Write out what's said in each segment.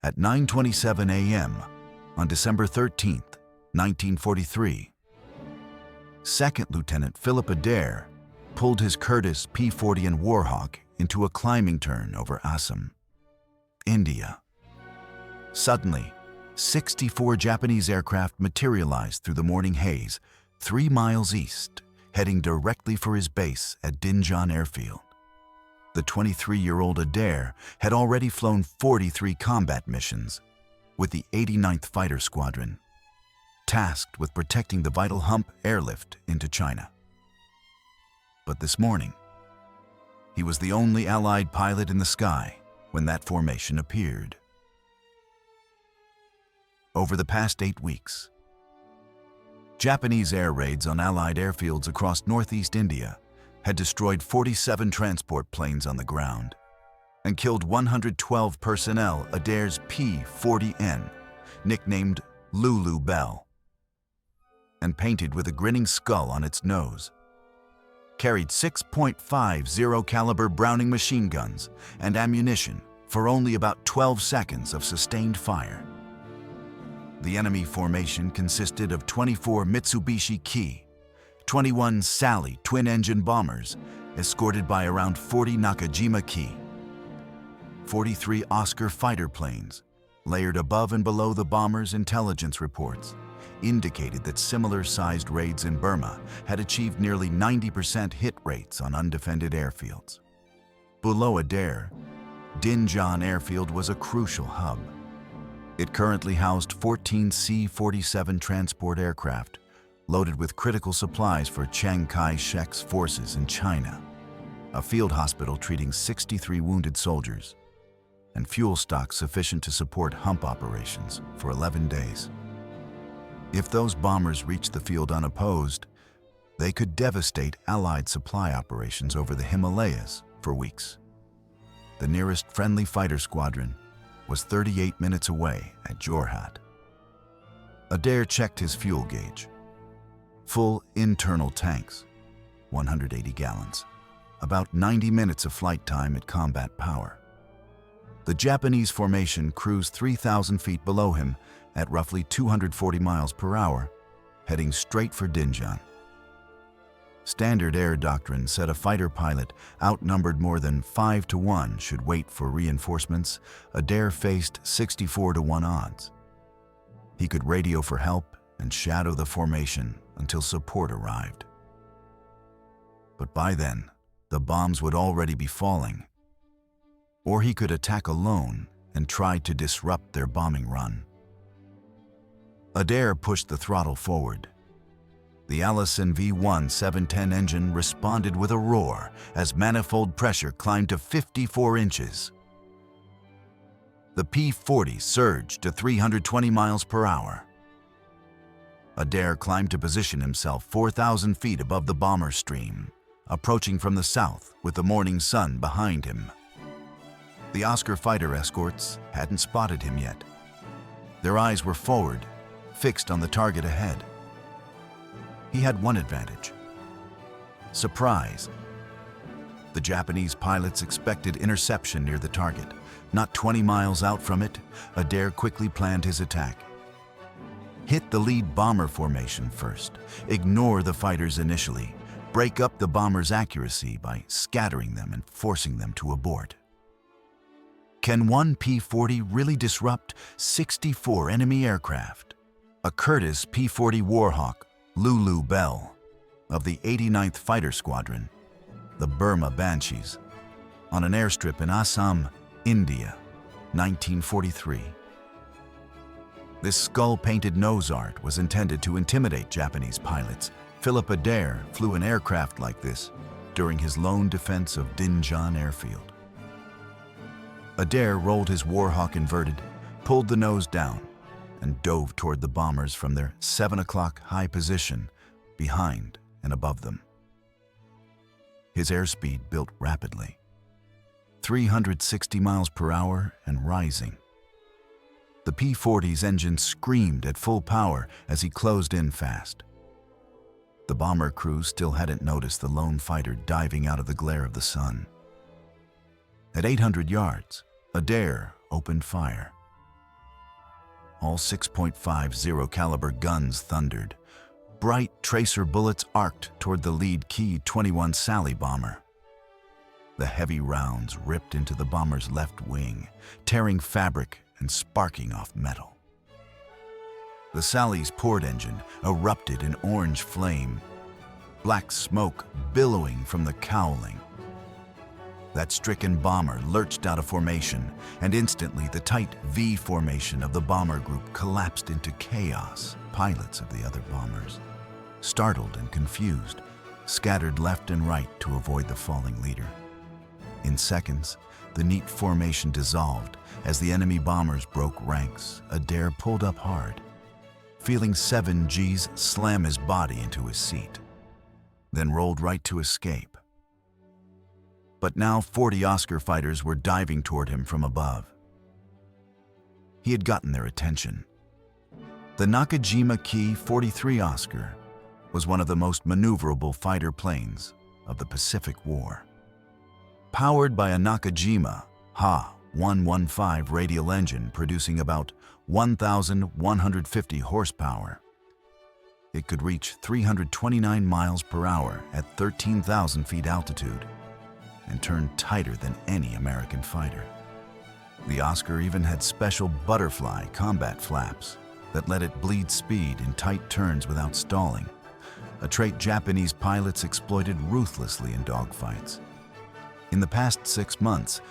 At 9:27 a.m. on December 13, 1943, Second Lieutenant Philip Adair pulled his Curtiss P-40 Warhawk into a climbing turn over Assam, India. Suddenly, 64 Japanese aircraft materialized through the morning haze 3 miles east, heading directly for his base at Dinjan Airfield. The 23-year-old Adair had already flown 43 combat missions with the 89th Fighter Squadron, tasked with protecting the vital Hump airlift into China. But this morning, he was the only Allied pilot in the sky when that formation appeared. Over the past 8 weeks, Japanese air raids on Allied airfields across northeast India had destroyed 47 transport planes on the ground and killed 112 personnel. Adair's P-40, nicknamed Lulu Bell and painted with a grinning skull on its nose, carried 6.50 caliber Browning machine guns and ammunition for only about 12 seconds of sustained fire. The enemy formation consisted of 24 Mitsubishi Ki, 21 Sally twin-engine bombers, escorted by around 40 Nakajima Ki, 43 Oscar fighter planes, layered above and below the bombers. Intelligence reports indicated that similar-sized raids in Burma had achieved nearly 90% hit rates on undefended airfields. Below Adair, Dinjan Airfield was a crucial hub. It currently housed 14 C-47 transport aircraft, loaded with critical supplies for Chiang Kai-shek's forces in China, a field hospital treating 63 wounded soldiers, and fuel stocks sufficient to support Hump operations for 11 days. If those bombers reached the field unopposed, they could devastate Allied supply operations over the Himalayas for weeks. The nearest friendly fighter squadron was 38 minutes away at Jorhat. Adair checked his fuel gauge. Full internal tanks, 180 gallons, about 90 minutes of flight time at combat power. The Japanese formation cruised 3,000 feet below him at roughly 240 miles per hour, heading straight for Dinjan. Standard air doctrine said a fighter pilot outnumbered more than 5 to 1 should wait for reinforcements. Adair faced 64 to 1 odds. He could radio for help and shadow the formation until support arrived. But by then, the bombs would already be falling. Or he could attack alone and try to disrupt their bombing run. Adair pushed the throttle forward. The Allison V1 710 engine responded with a roar as manifold pressure climbed to 54 inches. The P-40 surged to 320 miles per hour. Adair climbed to position himself 4,000 feet above the bomber stream, approaching from the south with the morning sun behind him. The Oscar fighter escorts hadn't spotted him yet. Their eyes were forward, fixed on the target ahead. He had one advantage: surprise. The Japanese pilots expected interception near the target. Not 20 miles out from it, Adair quickly planned his attack. Hit the lead bomber formation first, ignore the fighters initially, break up the bombers' accuracy by scattering them and forcing them to abort. Can one P-40 really disrupt 64 enemy aircraft? A Curtiss P-40 Warhawk, Lulu Bell, of the 89th Fighter Squadron, the Burma Banshees, on an airstrip in Assam, India, 1943. This skull-painted nose art was intended to intimidate Japanese pilots. Philip Adair flew an aircraft like this during his lone defense of Dinjan Airfield. Adair rolled his Warhawk inverted, pulled the nose down, and dove toward the bombers from their 7 o'clock high position behind and above them. His airspeed built rapidly, 360 miles per hour and rising. The P-40's engine screamed at full power as he closed in fast. The bomber crew still hadn't noticed the lone fighter diving out of the glare of the sun. At 800 yards, Adair opened fire. all 6.50 caliber guns thundered. Bright tracer bullets arced toward the lead Ki-21 Sally bomber. The heavy rounds ripped into the bomber's left wing, tearing fabric and sparking off metal. The Sally's port engine erupted in orange flame, black smoke billowing from the cowling. That stricken bomber lurched out of formation, and instantly the tight V formation of the bomber group collapsed into chaos. Pilots of the other bombers, startled and confused, scattered left and right to avoid the falling leader. In seconds, the neat formation dissolved as the enemy bombers broke ranks. Adair pulled up hard, feeling 7Gs slam his body into his seat, then rolled right to escape. But now 40 Oscar fighters were diving toward him from above. He had gotten their attention. The Nakajima Ki-43 Oscar was one of the most maneuverable fighter planes of the Pacific War. Powered by a Nakajima Ha-115 radial engine producing about 1,150 horsepower, it could reach 329 miles per hour at 13,000 feet altitude and turn tighter than any American fighter. The Oscar even had special butterfly combat flaps that let it bleed speed in tight turns without stalling, a trait Japanese pilots exploited ruthlessly in dogfights. In the past 6 months,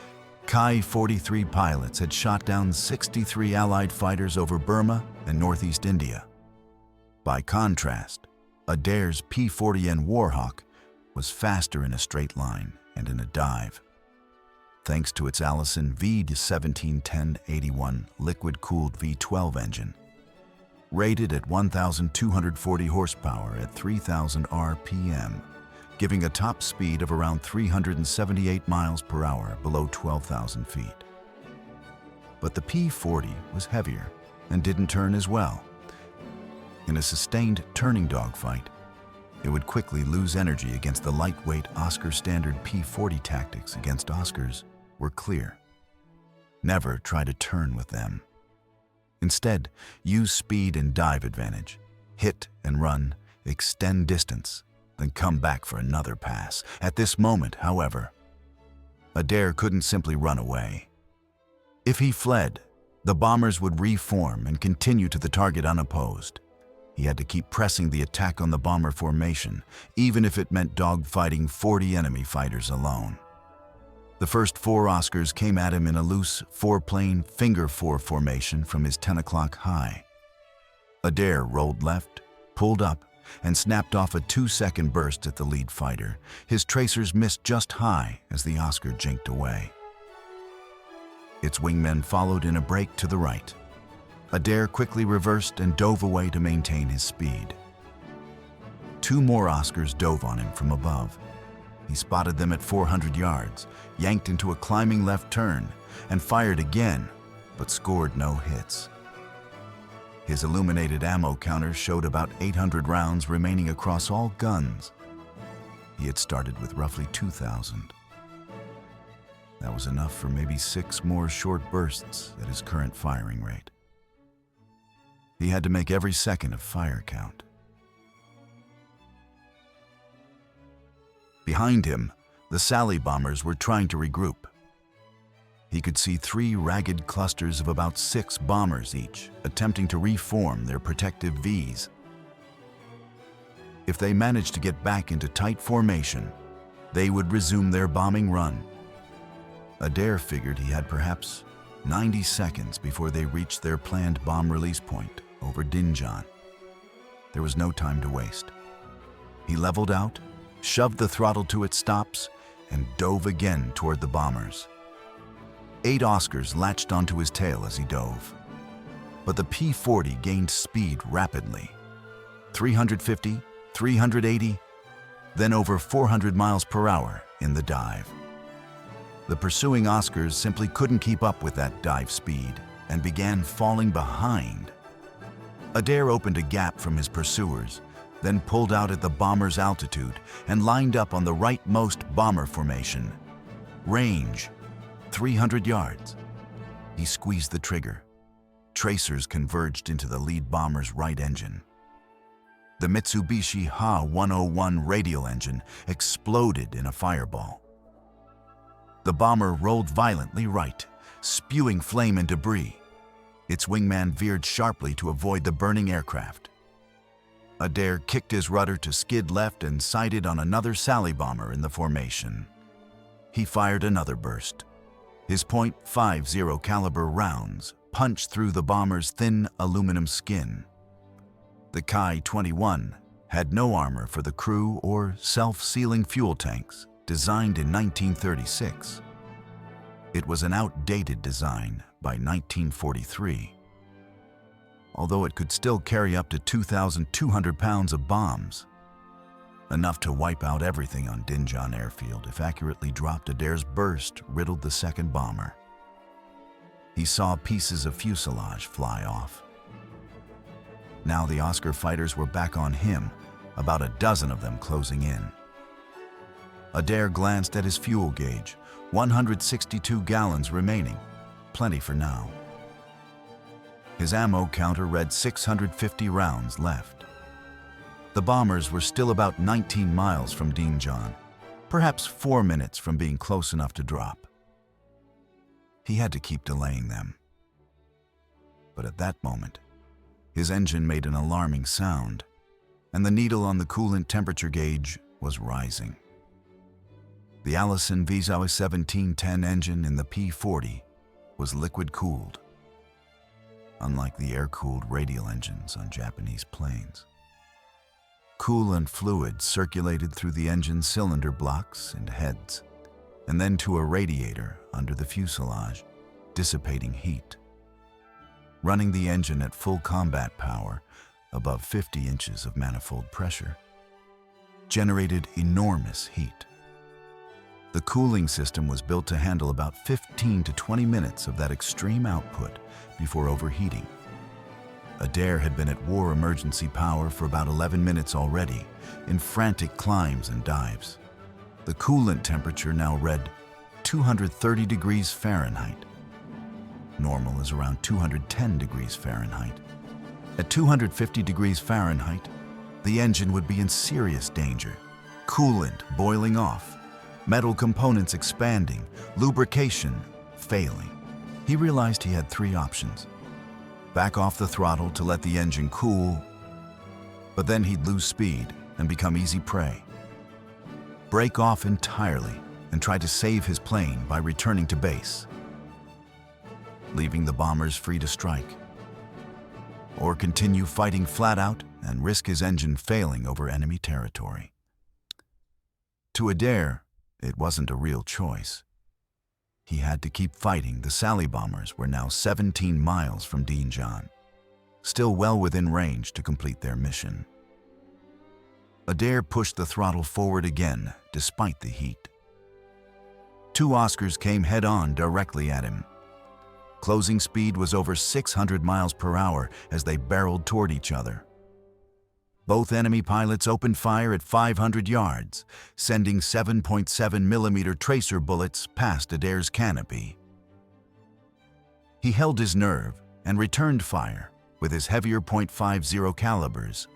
Ki-43 pilots had shot down 63 Allied fighters over Burma and Northeast India. By contrast, Adair's P-40 Warhawk was faster in a straight line and in a dive, thanks to its Allison V1710-81 liquid-cooled V12 engine. Rated at 1,240 horsepower at 3,000 RPM, giving a top speed of around 378 miles per hour below 12,000 feet. But the P-40 was heavier and didn't turn as well. In a sustained turning dogfight, it would quickly lose energy against the lightweight Oscar standard P-40. Tactics against Oscars were clear. Never try to turn with them. Instead, use speed and dive advantage. Hit and run, extend distance, then come back for another pass. At this moment, however, Adair couldn't simply run away. If he fled, the bombers would reform and continue to the target unopposed. He had to keep pressing the attack on the bomber formation, even if it meant dogfighting 40 enemy fighters alone. The first 4 Oscars came at him in a loose 4-plane finger 4 formation from his 10 o'clock high. Adair rolled left, pulled up, and snapped off a 2-second burst at the lead fighter. His tracers missed just high as the Oscar jinked away. Its wingmen followed in a break to the right. Adair quickly reversed and dove away to maintain his speed. 2 more Oscars dove on him from above. He spotted them at 400 yards, yanked into a climbing left turn, and fired again, but scored no hits. His illuminated ammo counter showed about 800 rounds remaining across all guns. He had started with roughly 2,000. That was enough for maybe 6 more short bursts at his current firing rate. He had to make every second of fire count. Behind him, the Sally bombers were trying to regroup. He could see 3 ragged clusters of about 6 bombers each, attempting to reform their protective Vs. If they managed to get back into tight formation, they would resume their bombing run. Adair figured he had perhaps 90 seconds before they reached their planned bomb release point over Dinjan. There was no time to waste. He leveled out, shoved the throttle to its stops, and dove again toward the bombers. 8 Oscars latched onto his tail as he dove. But the P-40 gained speed rapidly. 350, 380, then over 400 miles per hour in the dive. The pursuing Oscars simply couldn't keep up with that dive speed and began falling behind. Adair opened a gap from his pursuers, then pulled out at the bomber's altitude and lined up on the rightmost bomber formation. Range, 300 yards. He squeezed the trigger, tracers converged into the lead bomber's right engine. The Mitsubishi Ha-101 radial engine exploded in a fireball. The bomber rolled violently right, spewing flame and debris. Its wingman veered sharply to avoid the burning aircraft. Adair kicked his rudder to skid left and sighted on another Sally bomber in the formation. He fired another burst. His .50 caliber rounds punched through the bomber's thin aluminum skin. The Ki-21 had no armor for the crew or self-sealing fuel tanks, designed in 1936. It was an outdated design by 1943. Although it could still carry up to 2,200 pounds of bombs, enough to wipe out everything on Dinjan airfield if accurately dropped. Adair's burst riddled the second bomber. He saw pieces of fuselage fly off. Now the Oscar fighters were back on him, about a dozen of them closing in. Adair glanced at his fuel gauge, 162 gallons remaining, plenty for now. His ammo counter read 650 rounds left. The bombers were still about 19 miles from Dinjan, perhaps 4 minutes from being close enough to drop. He had to keep delaying them. But at that moment, his engine made an alarming sound, and the needle on the coolant temperature gauge was rising. The Allison Visow 1710 engine in the P-40 was liquid-cooled, unlike the air-cooled radial engines on Japanese planes. Coolant fluid circulated through the engine cylinder blocks and heads, and then to a radiator under the fuselage, dissipating heat. Running the engine at full combat power, above 50 inches of manifold pressure, generated enormous heat. The cooling system was built to handle about 15 to 20 minutes of that extreme output before overheating. Adair had been at war emergency power for about 11 minutes already, in frantic climbs and dives. The coolant temperature now read 230 degrees Fahrenheit. Normal is around 210 degrees Fahrenheit. At 250 degrees Fahrenheit, the engine would be in serious danger. Coolant boiling off, metal components expanding, lubrication failing. He realized he had 3 options. Back off the throttle to let the engine cool, but then he'd lose speed and become easy prey. Break off entirely and try to save his plane by returning to base, leaving the bombers free to strike, or continue fighting flat out and risk his engine failing over enemy territory. To Adair, it wasn't a real choice. He had to keep fighting. The Sally bombers were now 17 miles from Dinjan, still well within range to complete their mission. Adair pushed the throttle forward again, despite the heat. 2 Oscars came head-on directly at him. Closing speed was over 600 miles per hour as they barreled toward each other. Both enemy pilots opened fire at 500 yards, sending 7.7 millimeter tracer bullets past Adair's canopy. He held his nerve and returned fire with his heavier .50 calibers.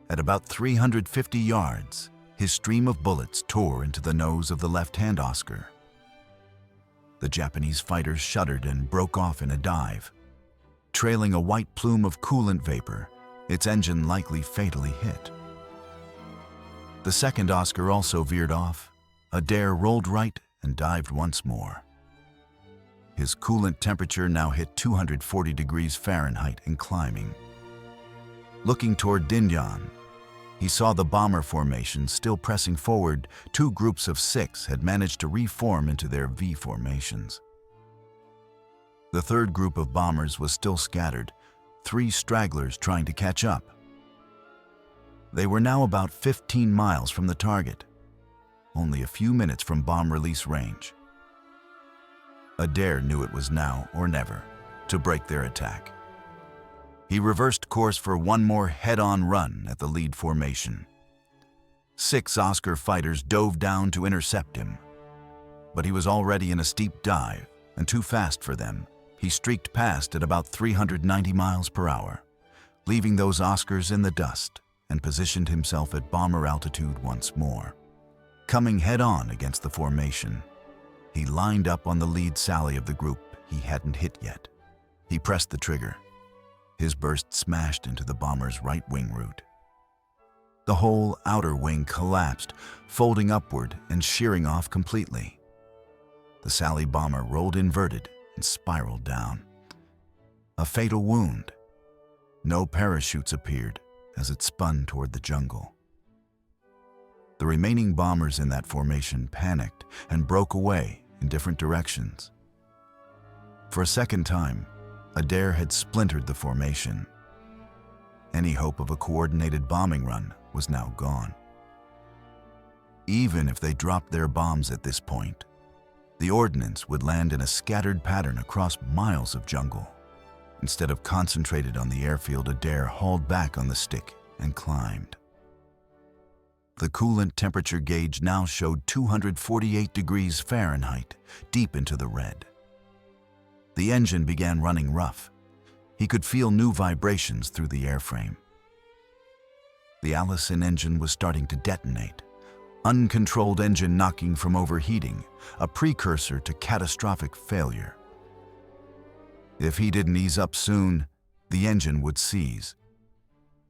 At about 350 yards, his stream of bullets tore into the nose of the left-hand Oscar. The Japanese fighter shuddered and broke off in a dive. Trailing a white plume of coolant vapor, its engine likely fatally hit. The second Oscar also veered off. Adair rolled right and dived once more. His coolant temperature now hit 240 degrees Fahrenheit and climbing. Looking toward Dinjan, he saw the bomber formation still pressing forward. 2 groups of 6 had managed to reform into their V formations. The third group of bombers was still scattered, 3 stragglers trying to catch up. They were now about 15 miles from the target, only a few minutes from bomb release range. Adair knew it was now or never to break their attack. He reversed course for one more head-on run at the lead formation. 6 Oscar fighters dove down to intercept him, but he was already in a steep dive and too fast for them, He streaked past at about 390 miles per hour, leaving those Oscars in the dust, and positioned himself at bomber altitude once more. Coming head-on against the formation, he lined up on the lead sally of the group he hadn't hit yet. He pressed the trigger. His burst smashed into the bomber's right wing root. The whole outer wing collapsed, folding upward and shearing off completely. The Sally bomber rolled inverted and spiraled down. A fatal wound. No parachutes appeared as it spun toward the jungle. The remaining bombers in that formation panicked and broke away in different directions. For a second time, Adair had splintered the formation. Any hope of a coordinated bombing run was now gone. Even if they dropped their bombs at this point, the ordnance would land in a scattered pattern across miles of jungle. Instead of concentrated on the airfield, Adair hauled back on the stick and climbed. The coolant temperature gauge now showed 248 degrees Fahrenheit, deep into the red. The engine began running rough. He could feel new vibrations through the airframe. The Allison engine was starting to detonate. Uncontrolled engine knocking from overheating, a precursor to catastrophic failure. If he didn't ease up soon, the engine would seize.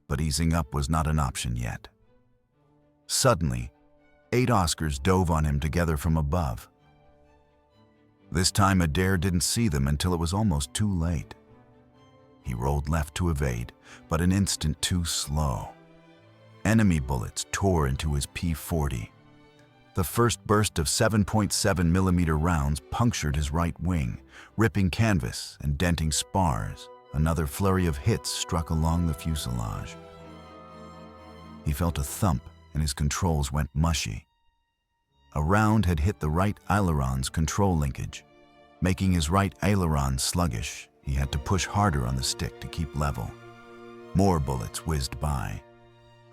But easing up was not an option yet. Suddenly, 8 Oscars dove on him together from above. This time Adair didn't see them until it was almost too late. He rolled left to evade, but an instant too slow. Enemy bullets tore into his P-40. The first burst of 7.7mm rounds punctured his right wing, ripping canvas and denting spars. Another flurry of hits struck along the fuselage. He felt a thump and his controls went mushy. A round had hit the right aileron's control linkage, making his right aileron sluggish. He had to push harder on the stick to keep level. More bullets whizzed by.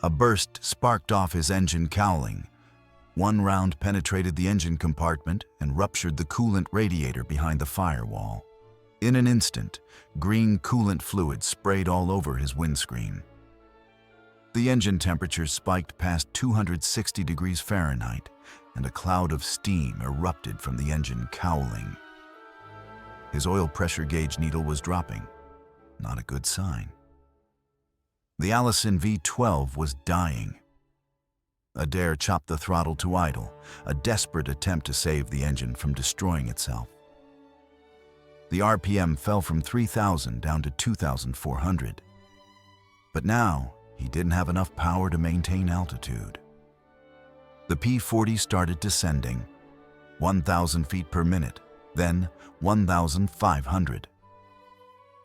A burst sparked off his engine cowling. One round penetrated the engine compartment and ruptured the coolant radiator behind the firewall. In an instant, green coolant fluid sprayed all over his windscreen. The engine temperature spiked past 260 degrees Fahrenheit, and a cloud of steam erupted from the engine cowling. His oil pressure gauge needle was dropping. Not a good sign. The Allison V-12 was dying. Adair chopped the throttle to idle, a desperate attempt to save the engine from destroying itself. The RPM fell from 3,000 down to 2,400. But now, he didn't have enough power to maintain altitude. The P-40 started descending, 1,000 feet per minute, then 1,500.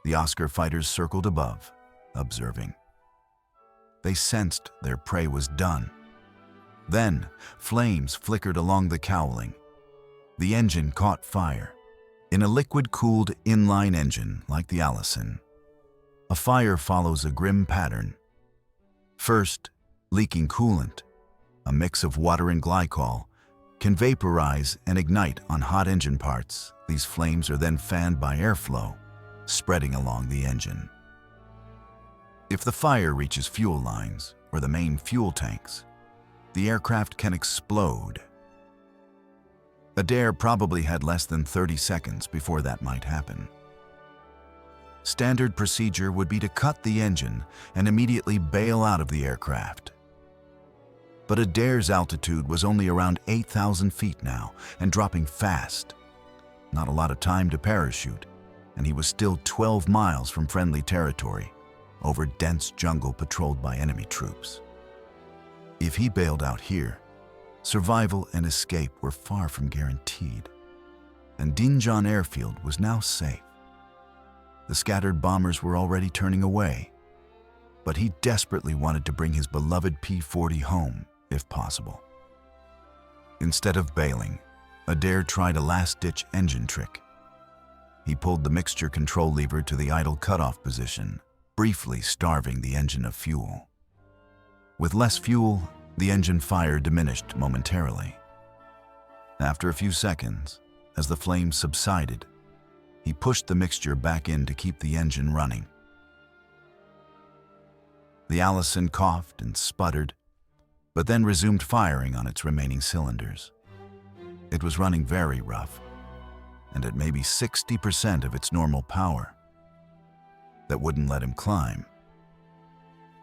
The Oscar fighters circled above, observing. They sensed their prey was done. Then, flames flickered along the cowling. The engine caught fire. In a liquid-cooled inline engine like the Allison, a fire follows a grim pattern. First, leaking coolant, a mix of water and glycol, can vaporize and ignite on hot engine parts. These flames are then fanned by airflow, spreading along the engine. If the fire reaches fuel lines or the main fuel tanks, the aircraft can explode. Adair probably had less than 30 seconds before that might happen. Standard procedure would be to cut the engine and immediately bail out of the aircraft. But Adair's altitude was only around 8,000 feet now and dropping fast. Not a lot of time to parachute, and he was still 12 miles from friendly territory, over dense jungle patrolled by enemy troops. If he bailed out here, survival and escape were far from guaranteed, and Dinjan Airfield was now safe. The scattered bombers were already turning away, but he desperately wanted to bring his beloved P-40 home, if possible. Instead of bailing, Adair tried a last-ditch engine trick. He pulled the mixture control lever to the idle cutoff position, briefly starving the engine of fuel. With less fuel, the engine fire diminished momentarily. After a few seconds, as the flames subsided, he pushed the mixture back in to keep the engine running. The Allison coughed and sputtered, but then resumed firing on its remaining cylinders. It was running very rough, and at maybe 60% of its normal power. That wouldn't let him climb.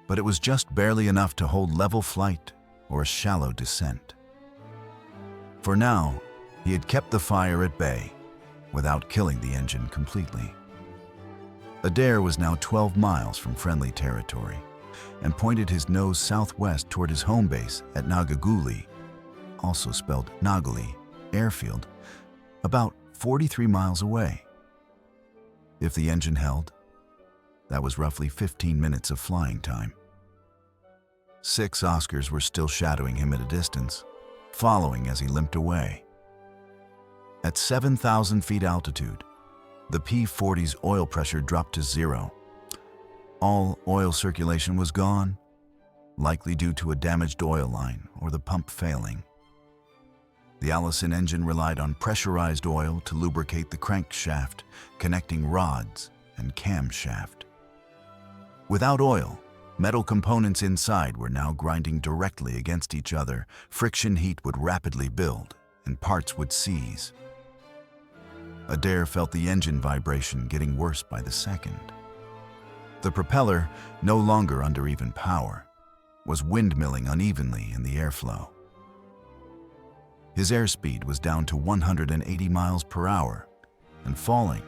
But it was just barely enough to hold level flight or a shallow descent. For now, he had kept the fire at bay without killing the engine completely. Adair was now 12 miles from friendly territory and pointed his nose southwest toward his home base at Nagaguli, also spelled Nagali, airfield, about 43 miles away. If the engine held, that was roughly 15 minutes of flying time. 6 Oscars were still shadowing him at a distance, following as he limped away. At 7,000 feet altitude, the P-40's oil pressure dropped to 0. All oil circulation was gone, likely due to a damaged oil line or the pump failing. The Allison engine relied on pressurized oil to lubricate the crankshaft, connecting rods and camshaft. Without oil, metal components inside were now grinding directly against each other. Friction heat would rapidly build, and parts would seize. Adair felt the engine vibration getting worse by the second. The propeller, no longer under even power, was windmilling unevenly in the airflow. His airspeed was down to 180 miles per hour and falling,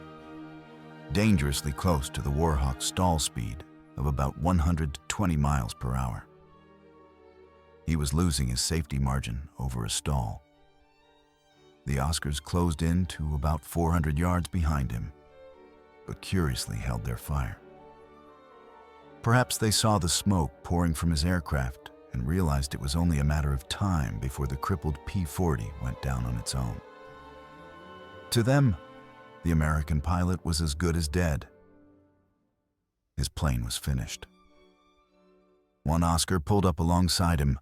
dangerously close to the Warhawk's stall speed of about 120 miles per hour. He was losing his safety margin over a stall. The Oscars closed in to about 400 yards behind him, but curiously held their fire. Perhaps they saw the smoke pouring from his aircraft and realized it was only a matter of time before the crippled P-40 went down on its own. To them, the American pilot was as good as dead. His plane was finished. One Oscar pulled up alongside him,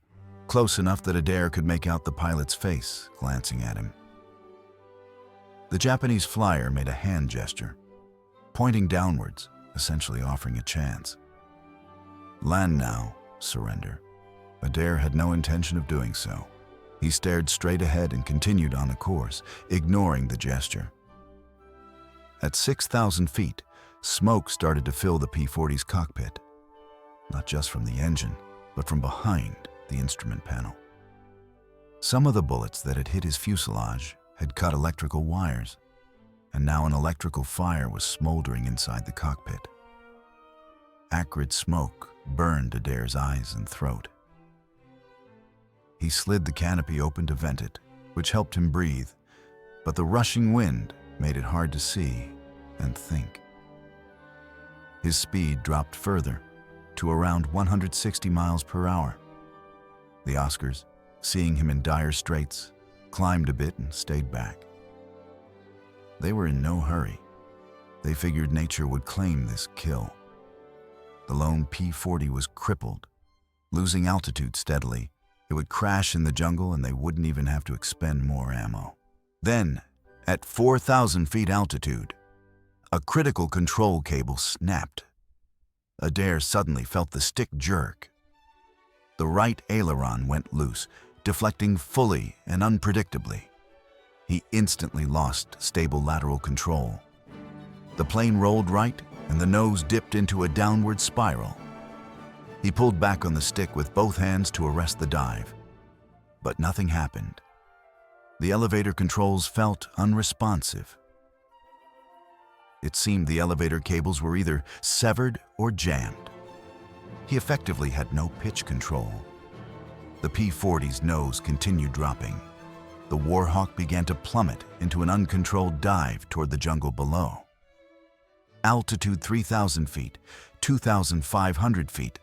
close enough that Adair could make out the pilot's face glancing at him. The Japanese flyer made a hand gesture, pointing downwards, essentially offering a chance. Land now, surrender. Adair had no intention of doing so. He stared straight ahead and continued on the course, ignoring the gesture. At 6,000 feet, smoke started to fill the P-40's cockpit, not just from the engine, but from behind the instrument panel. Some of the bullets that had hit his fuselage had cut electrical wires, and now an electrical fire was smoldering inside the cockpit. Acrid smoke burned Adair's eyes and throat. He slid the canopy open to vent it, which helped him breathe, but the rushing wind made it hard to see and think. His speed dropped further, to around 160 miles per hour. The Oscars, seeing him in dire straits, climbed a bit and stayed back. They were in no hurry. They figured nature would claim this kill. The lone P-40 was crippled. Losing altitude steadily, it would crash in the jungle and they wouldn't even have to expend more ammo. Then, at 4,000 feet altitude, a critical control cable snapped. Adair suddenly felt the stick jerk. The right aileron went loose, deflecting fully and unpredictably. He instantly lost stable lateral control. The plane rolled right and the nose dipped into a downward spiral. He pulled back on the stick with both hands to arrest the dive. But nothing happened. The elevator controls felt unresponsive. It seemed the elevator cables were either severed or jammed. He effectively had no pitch control. The P-40's nose continued dropping. The Warhawk began to plummet into an uncontrolled dive toward the jungle below. Altitude 3,000 feet, 2,500 feet,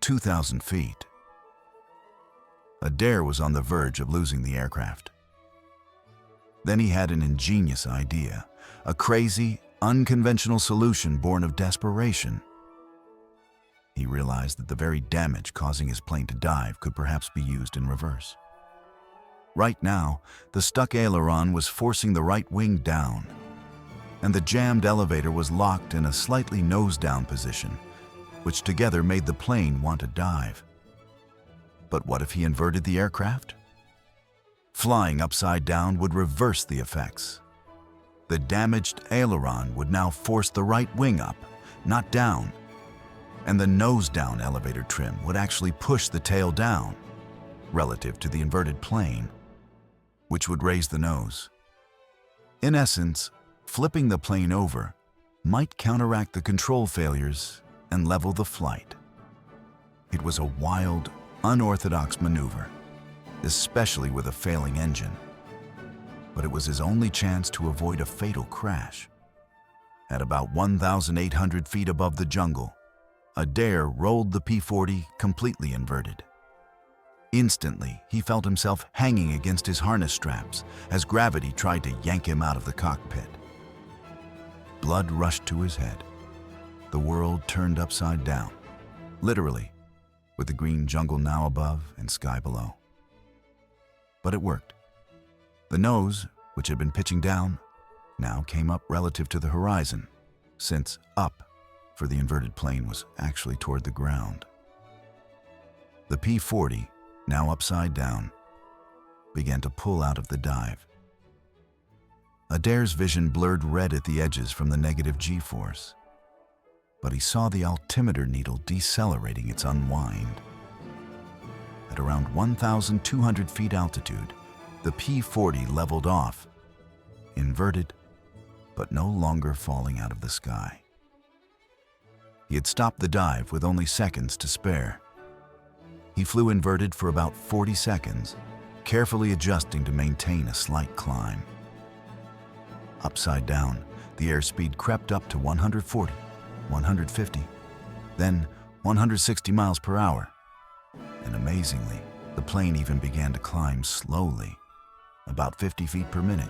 2,000 feet. Adair was on the verge of losing the aircraft. Then he had an ingenious idea, a crazy, unconventional solution born of desperation. He realized that the very damage causing his plane to dive could perhaps be used in reverse. Right now, the stuck aileron was forcing the right wing down. and the jammed elevator was locked in a slightly nose-down position, which together made the plane want to dive. But what if he inverted the aircraft? Flying upside down would reverse the effects. The damaged aileron would now force the right wing up, not down, and the nose-down elevator trim would actually push the tail down, relative to the inverted plane, which would raise the nose. In essence, flipping the plane over might counteract the control failures and level the flight. It was a wild, unorthodox maneuver, especially with a failing engine. But it was his only chance to avoid a fatal crash. At about 1,800 feet above the jungle, Adair rolled the P-40 completely inverted. Instantly, he felt himself hanging against his harness straps as gravity tried to yank him out of the cockpit. Blood rushed to his head. The world turned upside down, literally, with the green jungle now above and sky below. But it worked. The nose, which had been pitching down, now came up relative to the horizon, since up for the inverted plane was actually toward the ground. The P-40, now upside down, began to pull out of the dive. Adair's vision blurred red at the edges from the negative G-force, but he saw the altimeter needle decelerating its unwind. At around 1,200 feet altitude, the P-40 leveled off, inverted, but no longer falling out of the sky. He had stopped the dive with only seconds to spare. He flew inverted for about 40 seconds, carefully adjusting to maintain a slight climb. Upside down, the airspeed crept up to 140, 150, then 160 miles per hour. And amazingly, the plane even began to climb slowly, about 50 feet per minute.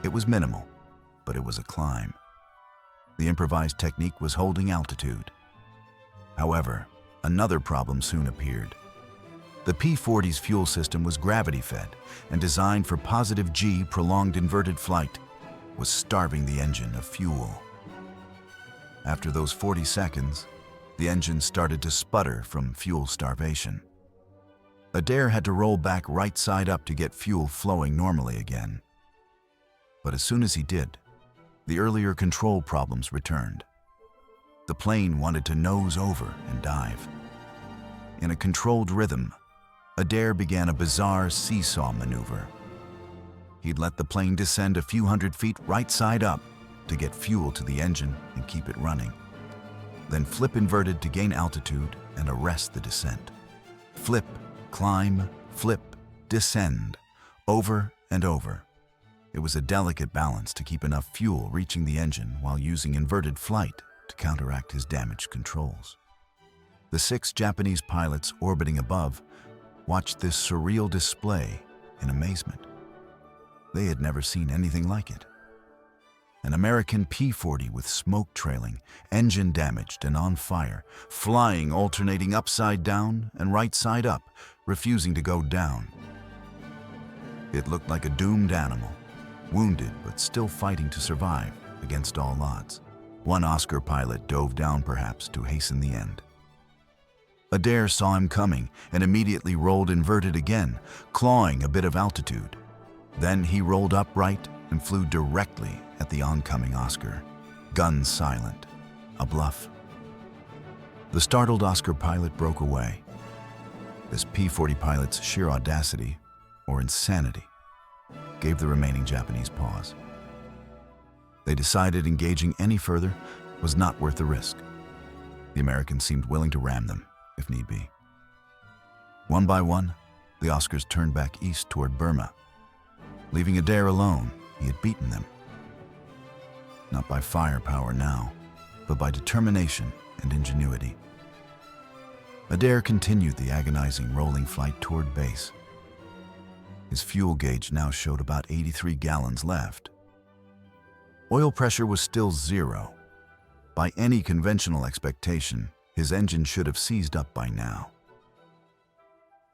It was minimal, but it was a climb. The improvised technique was holding altitude. However, another problem soon appeared. The P-40's fuel system was gravity-fed and designed for positive G prolonged inverted flight, was starving the engine of fuel. After those 40 seconds, the engine started to sputter from fuel starvation. Adair had to roll back right side up to get fuel flowing normally again. But as soon as he did, the earlier control problems returned. The plane wanted to nose over and dive. In a controlled rhythm, Adair began a bizarre seesaw maneuver. He'd let the plane descend a few hundred feet right side up to get fuel to the engine and keep it running. Then flip inverted to gain altitude and arrest the descent. Flip, climb, flip, descend, over and over. It was a delicate balance to keep enough fuel reaching the engine while using inverted flight to counteract his damaged controls. The 6 Japanese pilots orbiting above watched this surreal display in amazement. They had never seen anything like it. An American P-40 with smoke trailing, engine damaged and on fire, flying alternating upside down and right side up, refusing to go down. It looked like a doomed animal, wounded but still fighting to survive against all odds. One Oscar pilot dove down perhaps to hasten the end. Adair saw him coming and immediately rolled inverted again, clawing a bit of altitude. Then he rolled upright and flew directly at the oncoming Oscar, guns silent, a bluff. The startled Oscar pilot broke away. This P-40 pilot's sheer audacity, or insanity, gave the remaining Japanese pause. They decided engaging any further was not worth the risk. The Americans seemed willing to ram them, if need be. One by one, the Oscars turned back east toward Burma. Leaving Adair alone, he had beaten them. Not by firepower now, but by determination and ingenuity. Adair continued the agonizing rolling flight toward base. His fuel gauge now showed about 83 gallons left. Oil pressure was still 0. By any conventional expectation, his engine should have seized up by now.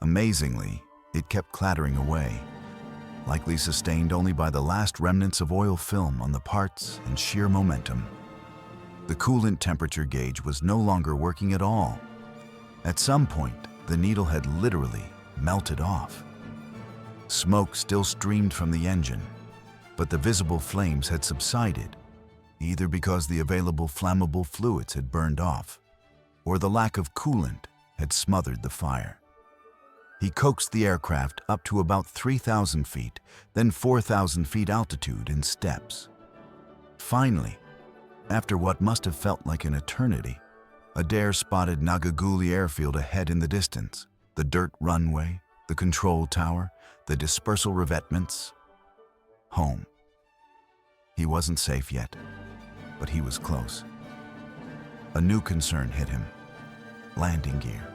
Amazingly, it kept clattering away, likely sustained only by the last remnants of oil film on the parts and sheer momentum. The coolant temperature gauge was no longer working at all. At some point, the needle had literally melted off. Smoke still streamed from the engine, but the visible flames had subsided, either because the available flammable fluids had burned off, or the lack of coolant had smothered the fire. He coaxed the aircraft up to about 3,000 feet, then 4,000 feet altitude in steps. Finally, after what must have felt like an eternity, Adair spotted Nagaguli airfield ahead in the distance, the dirt runway, the control tower, the dispersal revetments. Home. He wasn't safe yet, but he was close. A new concern hit him: landing gear.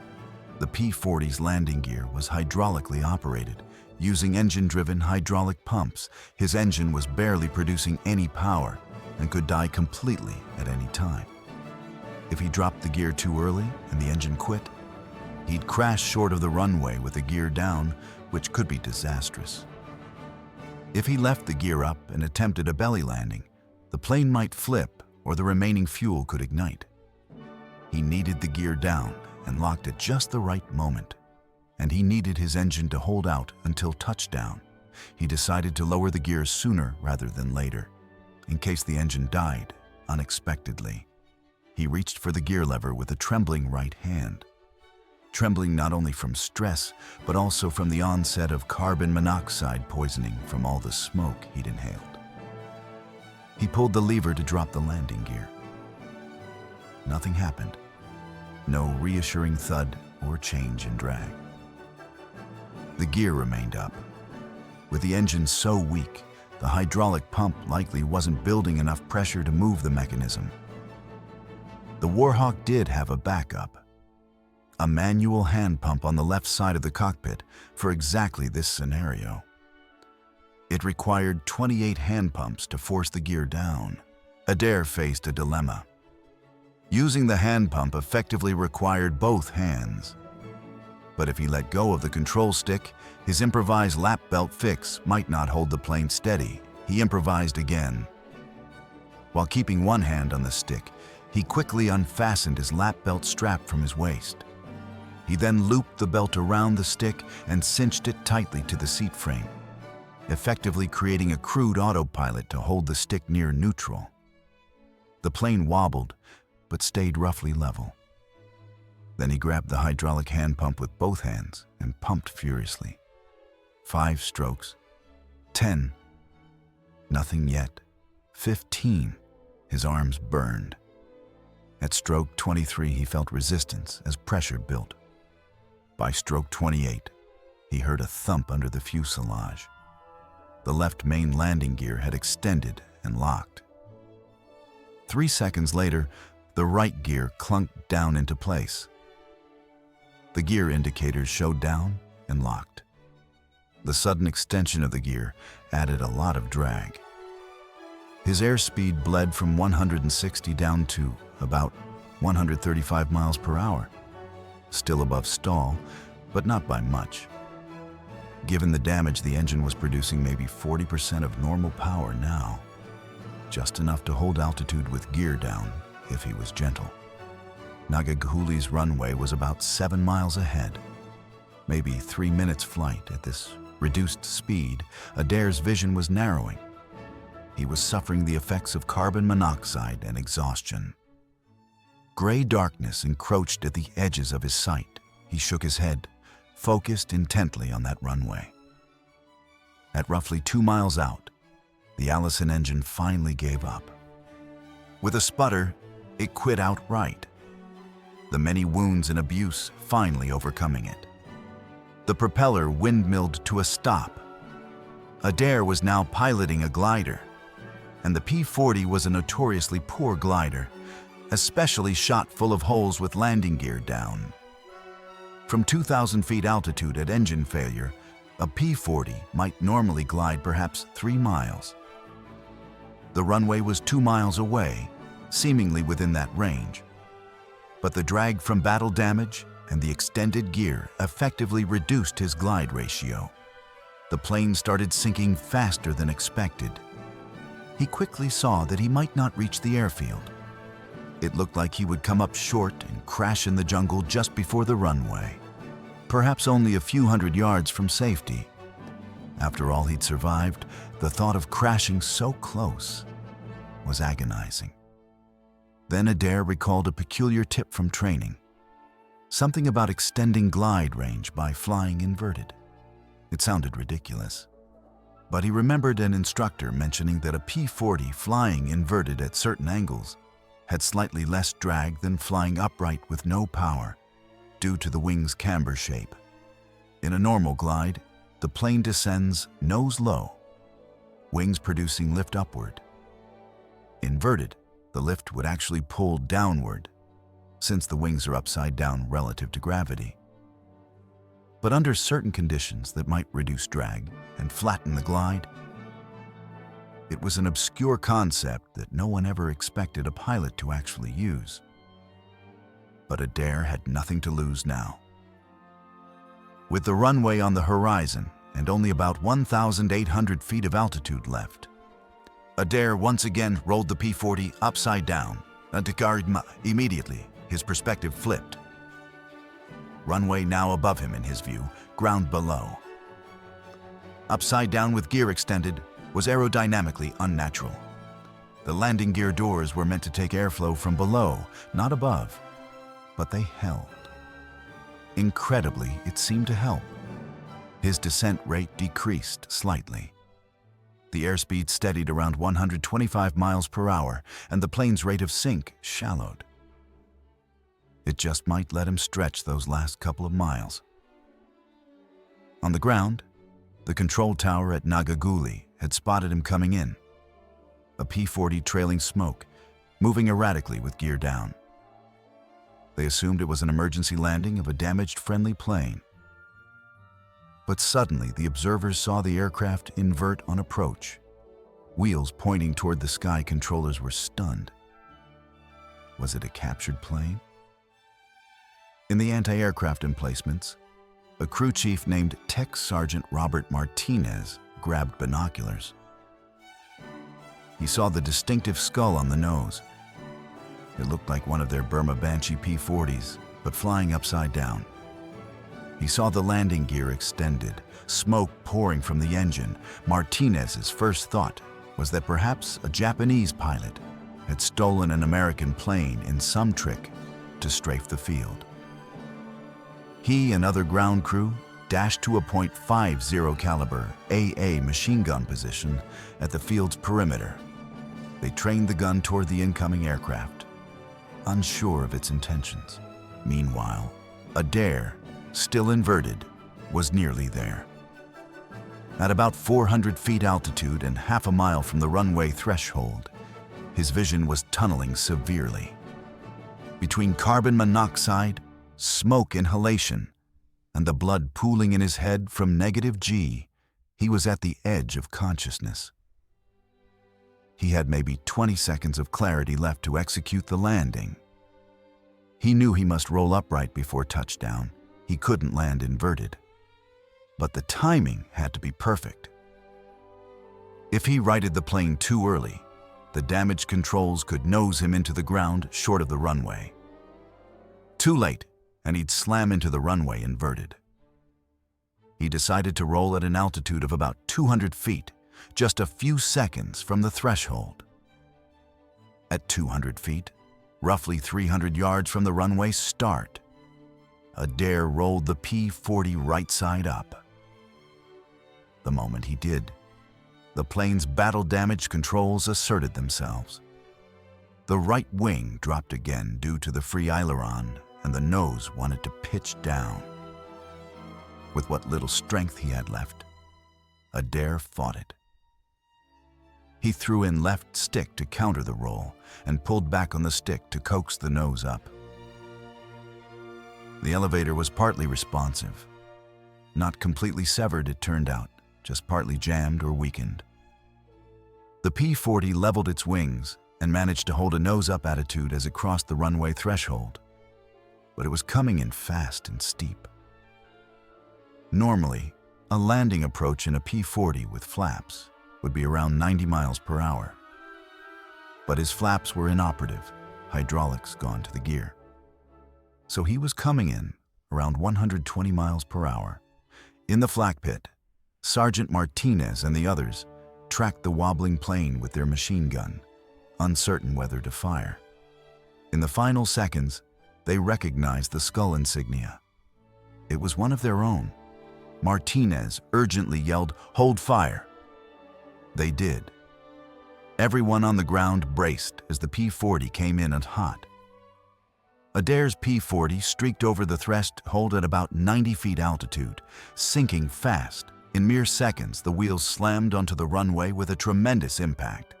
The P-40's landing gear was hydraulically operated, using engine-driven hydraulic pumps. His engine was barely producing any power and could die completely at any time. If he dropped the gear too early and the engine quit, he'd crash short of the runway with the gear down, which could be disastrous. If he left the gear up and attempted a belly landing, the plane might flip or the remaining fuel could ignite. He needed the gear down and locked at just the right moment, and he needed his engine to hold out until touchdown. He decided to lower the gears sooner rather than later, in case the engine died unexpectedly. He reached for the gear lever with a trembling right hand, trembling not only from stress, but also from the onset of carbon monoxide poisoning from all the smoke he'd inhaled. He pulled the lever to drop the landing gear. Nothing happened. No reassuring thud or change in drag. The gear remained up. With the engine so weak, the hydraulic pump likely wasn't building enough pressure to move the mechanism. The Warhawk did have a backup: a manual hand pump on the left side of the cockpit for exactly this scenario. It required 28 hand pumps to force the gear down. Adair faced a dilemma. Using the hand pump effectively required both hands. But if he let go of the control stick, his improvised lap belt fix might not hold the plane steady. He improvised again. While keeping one hand on the stick, he quickly unfastened his lap belt strap from his waist. He then looped the belt around the stick and cinched it tightly to the seat frame, effectively creating a crude autopilot to hold the stick near neutral. The plane wobbled, but stayed roughly level. Then he grabbed the hydraulic hand pump with both hands and pumped furiously. 5 strokes. 10. Nothing yet. 15. His arms burned. At stroke 23, he felt resistance as pressure built. By stroke 28, he heard a thump under the fuselage. The left main landing gear had extended and locked. 3 seconds later, the right gear clunked down into place. The gear indicators showed down and locked. The sudden extension of the gear added a lot of drag. His airspeed bled from 160 down to about 135 miles per hour, still above stall, but not by much. Given the damage, the engine was producing maybe 40% of normal power now, just enough to hold altitude with gear down if he was gentle. Nagaguli's runway was about 7 miles ahead. Maybe 3 minutes flight at this reduced speed. Adair's vision was narrowing. He was suffering the effects of carbon monoxide and exhaustion. Gray darkness encroached at the edges of his sight. He shook his head, focused intently on that runway. At roughly 2 miles out, the Allison engine finally gave up. With a sputter, it quit outright, the many wounds and abuse finally overcoming it. The propeller windmilled to a stop. Adair was now piloting a glider, and the P-40 was a notoriously poor glider, especially shot full of holes with landing gear down. From 2,000 feet altitude at engine failure, a P-40 might normally glide perhaps 3 miles. The runway was 2 miles away, seemingly within that range. But the drag from battle damage and the extended gear effectively reduced his glide ratio. the plane started sinking faster than expected. He quickly saw that he might not reach the airfield. It looked like he would come up short and crash in the jungle just before the runway, perhaps only a few hundred yards from safety. After all he'd survived, the thought of crashing so close was agonizing. Then Adair recalled a peculiar tip from training, something about extending glide range by flying inverted. It sounded ridiculous, but he remembered an instructor mentioning that a P-40 flying inverted at certain angles had slightly less drag than flying upright with no power due to the wing's camber shape. In a normal glide, the plane descends nose low, wings producing lift upward. Inverted, the lift would actually pull downward, since the wings are upside down relative to gravity. But under certain conditions that might reduce drag and flatten the glide, it was an obscure concept that no one ever expected a pilot to actually use. But Adair had nothing to lose now. With the runway on the horizon and only about 1,800 feet of altitude left, Adair once again rolled the P-40 upside down, and immediately his perspective flipped. Runway now above him in his view, ground below. Upside down with gear extended was aerodynamically unnatural. The landing gear doors were meant to take airflow from below, not above, but they held. Incredibly, it seemed to help. His descent rate decreased slightly. The airspeed steadied around 125 miles per hour, and the plane's rate of sink shallowed. It just might let him stretch those last couple of miles. On the ground, the control tower at Nagaguli had spotted him coming in, a P-40 trailing smoke, moving erratically with gear down. They assumed it was an emergency landing of a damaged friendly plane. But suddenly, the observers saw the aircraft invert on approach. Wheels pointing toward the sky controllers were stunned. Was it a captured plane? In the anti-aircraft emplacements, a crew chief named Tech Sergeant Robert Martinez grabbed binoculars. He saw the distinctive skull on the nose. It looked like one of their Burma Banshee P-40s, but flying upside down. He saw the landing gear extended, smoke pouring from the engine. Martinez's first thought was that perhaps a Japanese pilot had stolen an American plane in some trick to strafe the field. He and other ground crew dashed to a .50 caliber AA machine gun position at the field's perimeter. They trained the gun toward the incoming aircraft, unsure of its intentions. Meanwhile, Adair, still inverted, was nearly there. At about 400 feet altitude and half a mile from the runway threshold, his vision was tunneling severely. Between carbon monoxide, smoke inhalation, and the blood pooling in his head from -G, he was at the edge of consciousness. He had maybe 20 seconds of clarity left to execute the landing. He knew he must roll upright before touchdown. He couldn't land inverted. But the timing had to be perfect. If he righted the plane too early, the damaged controls could nose him into the ground short of the runway. Too late, and he'd slam into the runway inverted. He decided to roll at an altitude of about 200 feet, just a few seconds from the threshold. At 200 feet, roughly 300 yards from the runway start, Adair rolled the P-40 right side up. The moment he did, the plane's battle-damaged controls asserted themselves. The right wing dropped again due to the free aileron, and the nose wanted to pitch down. With what little strength he had left, Adair fought it. He threw in left stick to counter the roll and pulled back on the stick to coax the nose up. The elevator was partly responsive. Not completely severed, it turned out, just partly jammed or weakened. The P-40 leveled its wings and managed to hold a nose-up attitude as it crossed the runway threshold. But it was coming in fast and steep. Normally, A landing approach in a P-40 with flaps would be around 90 miles per hour. But his flaps were inoperative, hydraulics gone to the gear. So he was coming in around 120 miles per hour. In the flak pit, Sergeant Martinez and the others tracked the wobbling plane with their machine gun, uncertain whether to fire. In the final seconds, they recognized the skull insignia. It was one of their own. Martinez urgently yelled, "Hold fire!" They did. Everyone on the ground braced as the P-40 came in and hot. Adair's P-40 streaked over the threshold at about 90 feet altitude, sinking fast. In mere seconds, the wheels slammed onto the runway with a tremendous impact.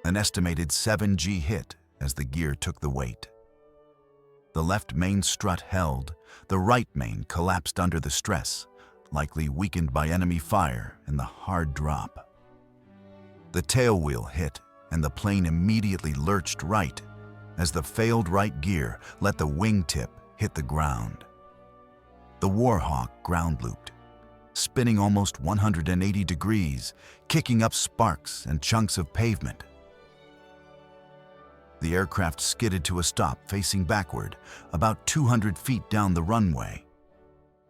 An estimated 7G hit as the gear took the weight. The left main strut held, the right main collapsed under the stress, likely weakened by enemy fire and the hard drop. The tailwheel hit, and the plane immediately lurched right as the failed right gear let the wingtip hit the ground. The Warhawk ground looped, spinning almost 180 degrees, kicking up sparks and chunks of pavement. The aircraft skidded to a stop facing backward, about 200 feet down the runway.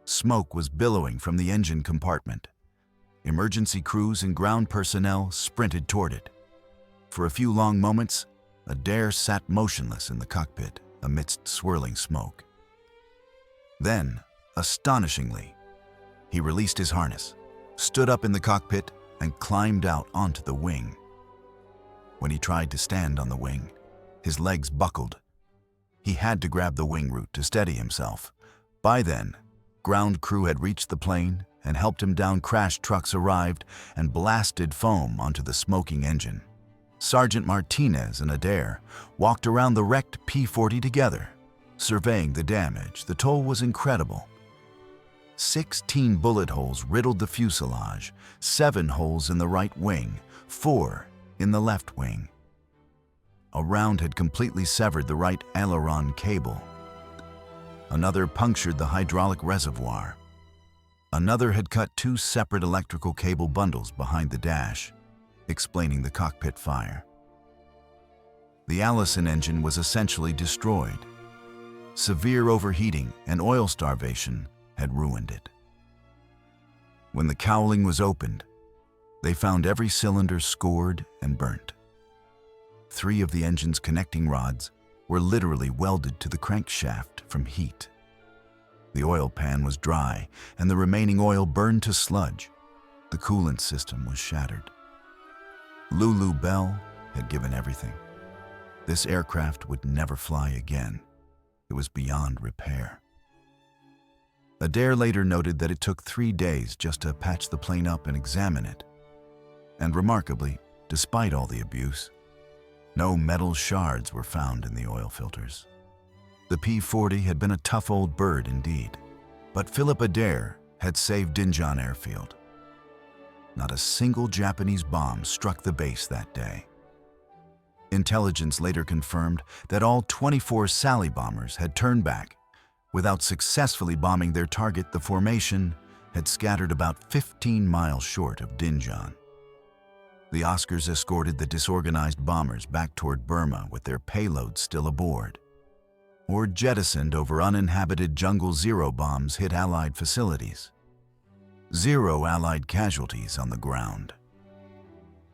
Smoke was billowing from the engine compartment. Emergency crews and ground personnel sprinted toward it. For a few long moments, Adair sat motionless in the cockpit amidst swirling smoke. Then, astonishingly, he released his harness, stood up in the cockpit, and climbed out onto the wing. When he tried to stand on the wing, his legs buckled. He had to grab the wing root to steady himself. By then, ground crew had reached the plane and helped him down. Crash trucks arrived and blasted foam onto the smoking engine. Sergeant Martinez and Adair walked around the wrecked P-40 together, surveying the damage. The toll was incredible. 16 bullet holes riddled the fuselage, 7 holes in the right wing, 4 in the left wing. A round had completely severed the right aileron cable. Another punctured the hydraulic reservoir. Another had cut 2 separate electrical cable bundles behind the dash, explaining the cockpit fire. The Allison engine was essentially destroyed. Severe overheating and oil starvation had ruined it. When the cowling was opened, they found every cylinder scored and burnt. 3 of the engine's connecting rods were literally welded to the crankshaft from heat. The oil pan was dry, and the remaining oil burned to sludge. The coolant system was shattered. Lulu Bell had given everything. This aircraft would never fly again. It was beyond repair. Adair later noted that it took 3 days just to patch the plane up and examine it. And remarkably, despite all the abuse, no metal shards were found in the oil filters. The P-40 had been a tough old bird indeed, but Philip Adair had saved Dinjan Airfield. Not a single Japanese bomb struck the base that day. Intelligence later confirmed that all 24 Sally bombers had turned back. Without successfully bombing their target, the formation had scattered about 15 miles short of Dinjan. The Oscars escorted the disorganized bombers back toward Burma with their payloads still aboard, or jettisoned over uninhabited jungle. 0 bombs hit Allied facilities. 0 Allied casualties on the ground.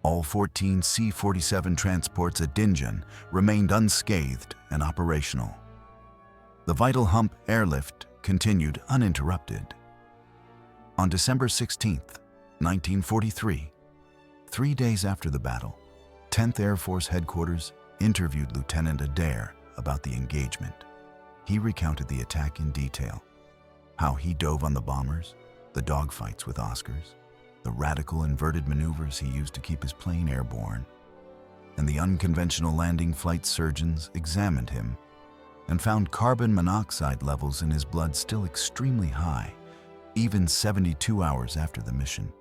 All 14 C-47 transports at Dinjan remained unscathed and operational. The Vital Hump airlift continued uninterrupted. On December 16, 1943, 3 days after the battle, 10th Air Force Headquarters interviewed Lieutenant Adair about the engagement. He recounted the attack in detail, how he dove on the bombers, the dogfights with Oscars, the radical inverted maneuvers he used to keep his plane airborne, and the unconventional landing. Flight surgeons examined him and found carbon monoxide levels in his blood still extremely high, even 72 hours after the mission.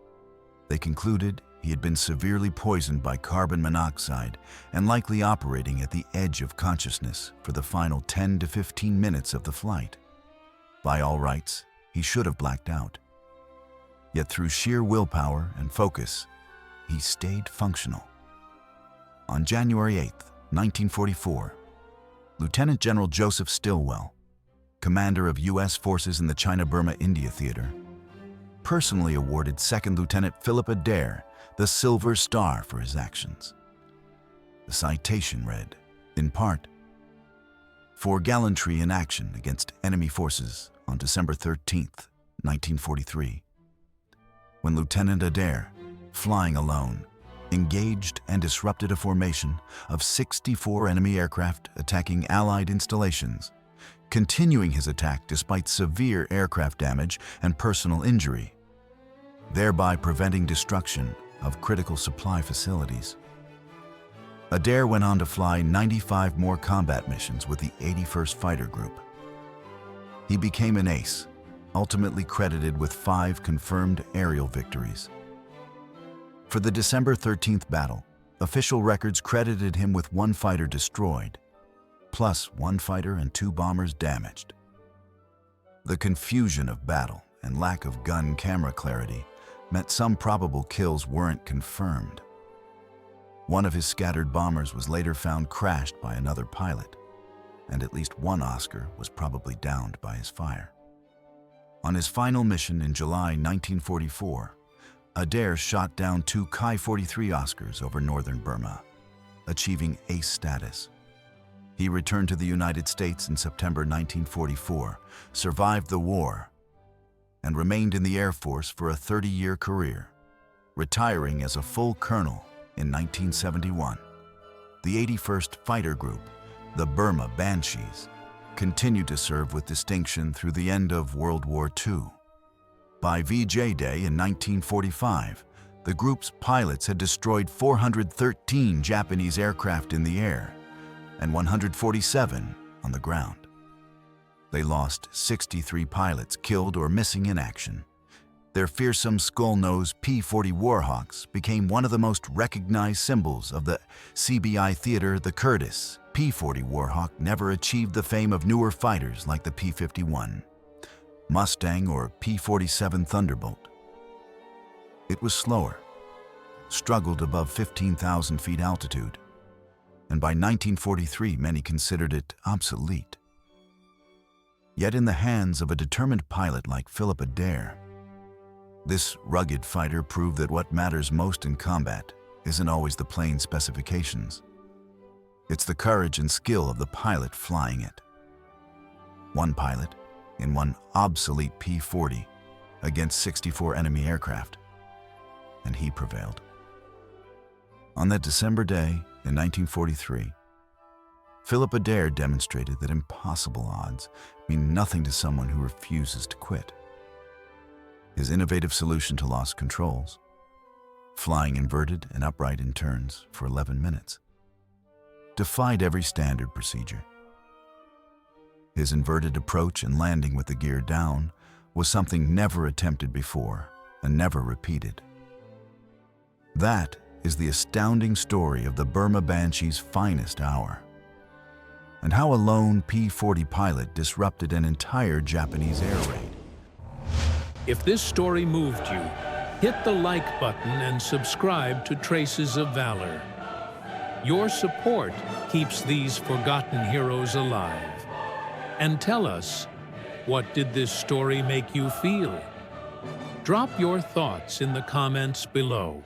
They concluded he had been severely poisoned by carbon monoxide and likely operating at the edge of consciousness for the final 10 to 15 minutes of the flight. By all rights, he should have blacked out. Yet through sheer willpower and focus, he stayed functional. On January 8, 1944, Lieutenant General Joseph Stilwell, commander of U.S. forces in the China-Burma-India theater, personally awarded 2nd Lieutenant Philip Adair the Silver Star for his actions. The citation read, in part, "For gallantry in action against enemy forces on December 13, 1943, when Lieutenant Adair, flying alone, engaged and disrupted a formation of 64 enemy aircraft attacking Allied installations, continuing his attack despite severe aircraft damage and personal injury, thereby preventing destruction of critical supply facilities." Adair went on to fly 95 more combat missions with the 81st Fighter Group. He became an ace, ultimately credited with 5 confirmed aerial victories. For the December 13th battle, official records credited him with 1 fighter destroyed, plus 1 fighter and 2 bombers damaged. The confusion of battle and lack of gun camera clarity meant some probable kills weren't confirmed. One of his scattered bombers was later found crashed by another pilot, and at least 1 Oscar was probably downed by his fire. On his final mission in July 1944, Adair shot down 2 P-43 Oscars over northern Burma, achieving ace status. He returned to the United States in September 1944, survived the war, and remained in the Air Force for a 30-year career, retiring as a full colonel in 1971. The 81st Fighter Group, the Burma Banshees, continued to serve with distinction through the end of World War II. By VJ Day in 1945, the group's pilots had destroyed 413 Japanese aircraft in the air and 147 on the ground. They lost 63 pilots killed or missing in action. Their fearsome skull-nosed P-40 Warhawks became one of the most recognized symbols of the CBI theater. The Curtiss P-40 Warhawk never achieved the fame of newer fighters like the P-51 Mustang or P-47 Thunderbolt. It was slower, struggled above 15,000 feet altitude, and by 1943 many considered it obsolete. Yet in the hands of a determined pilot like Philip Adair, this rugged fighter proved that what matters most in combat isn't always the plane specifications. It's the courage and skill of the pilot flying it. One pilot, in one obsolete P-40 against 64 enemy aircraft, and he prevailed. On that December day in 1943, Philip Adair demonstrated that impossible odds mean nothing to someone who refuses to quit. His innovative solution to lost controls, flying inverted and upright in turns for 11 minutes, defied every standard procedure. His inverted approach and landing with the gear down was something never attempted before and never repeated. That is the astounding story of the Burma Banshee's finest hour, and how a lone P-40 pilot disrupted an entire Japanese air raid. If this story moved you, hit the like button and subscribe to Traces of Valor. Your support keeps these forgotten heroes alive. And tell us, what did this story make you feel? Drop your thoughts in the comments below.